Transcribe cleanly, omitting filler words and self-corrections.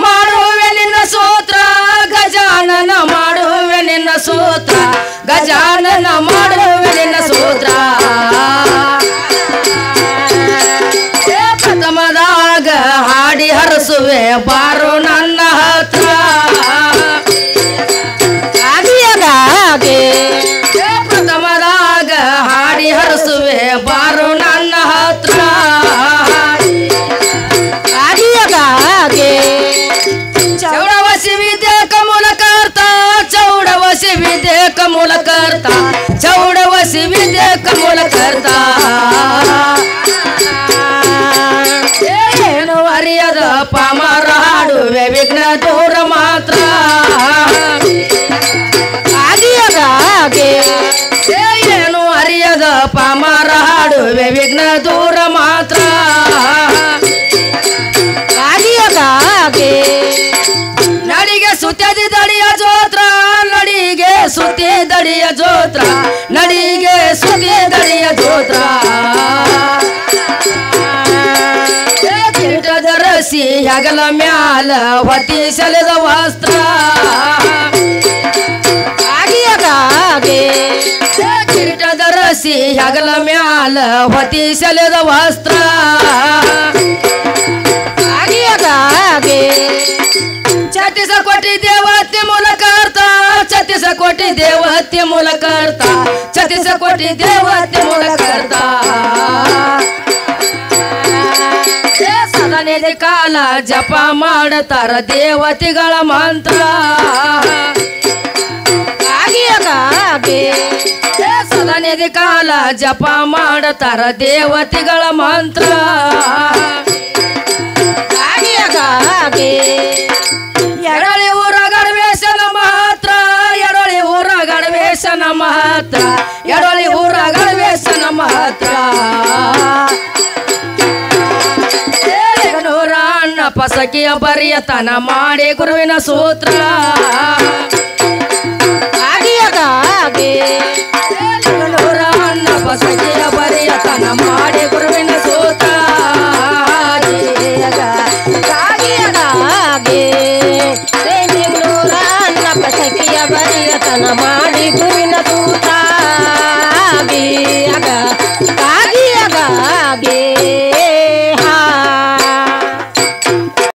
ಮಾಡುವೆ ನಿನ್ನ ಸೂತ್ರ ಗಜಾನನ ಮಾಡುವೆ ನಿನ್ನ ಸೂತ್ರ ಗಜಾನನ ಮಾಡುವೆ ನಿನ್ನ ಸೂತ್ರ ಪ್ರಥಮದಾಗ ಹಾಡಿ ಹರಸುವೆ ಬಾರು ನನ್ನ ಹತ್ರ ಪ್ರಥಮದಾಗ ಹಾಡಿ ಹರಸುವೆ ಬಾರು ನನ್ನ ಹತ್ರ ಚೌಡವಸಿ ವಿದ್ಯೆ ಕಮೂಲ ಕರ್ತ ಚೌಡವಸಿ ವಿದ್ಯೆ ಕಮೂಲ ಕರ್ತ ಚೌಡವಸಿ ವಿದ್ಯೆ ಕಮೂಲ ಕರ್ತ ಏನು ಅರಿಯದ ಪಾಮರ ಹಾಡುವೆ ವಿಘ್ನ ದೂರ ಮಾತ್ರ ಏನು ಅರಿಯದ ಪಾಮರ ಹಾಡುವೆ ವಿಘ್ನ ದೂರ ಮಾತ್ರ ನಡಿಗೆ ಸುತ್ಯದಿ ದಡಿಯ ಜೋತ್ರ ನಡಿಗೆ ಸುತ್ತಿ ದಡಿಯ ಜೋತ್ರ ನಡಿಗೆ ಸುತ್ತಿ ದಡಿಯ ಜೋತ್ರ ಕಿರೀಟದ ರಸಿ ಹಗಲ ಮ್ಯಾಲ ಹೊತ್ತಿ ಸೆಳೆದ ವಸ್ತ್ರ ಕಿರೀಟದ ರಸಿ ಹಗಲ ಮ್ಯಾಲ ಹೊತ್ತಿ ಸೆಳೆದ ವಸ್ತ್ರ ಛತ್ತೀಸ ಕೋಟಿ ದೇವತೆ ಮೂಲಕರ್ತ ಛತ್ತೀಸ ಕೋಟಿ ದೇವತೆ ಮೂಲಕರ್ತ ಛತ್ತೀಸ ಕೋಟಿ ದೇವತೆ ಮೂಲಕರ್ತ ಸದನೆದ ಕಾಲ ಜಪ ಮಾಡತಾರ ದೇವತೆಗಳ ಮಂತ್ರ ಸದನೆದ ಕಾಲ ಜಪ ಮಾಡತಾರ ದೇವತೆಗಳ ಮಂತ್ರ ಎಡಳಿ ಊರ ಗಣವೇಶನ ಮಹತ್ರ ಎಡಳಿ ಊರ ಗಣವೇಶನ ಮಹತ್ರ ಎಡಳಿ ಊರ ಗಣವೇಶನ ಮಹತ್ರ ನೂರ ಅಣ್ಣ ಪಸಕಿಯ ಬರಿಯತನ ಮಾಡಿ ಗುರುವಿನ ಸೂತ್ರ ನೂರ ಅಣ್ಣ ಪಸಕಿಯ ಬರಿಯತನ ಮಾಡಿ ಗುರುವಿನ ಸೂತ್ರ ಪಸಕಿಯ ಬರಿಯತನ ಮಾಡಿ ಗುರುವಿನ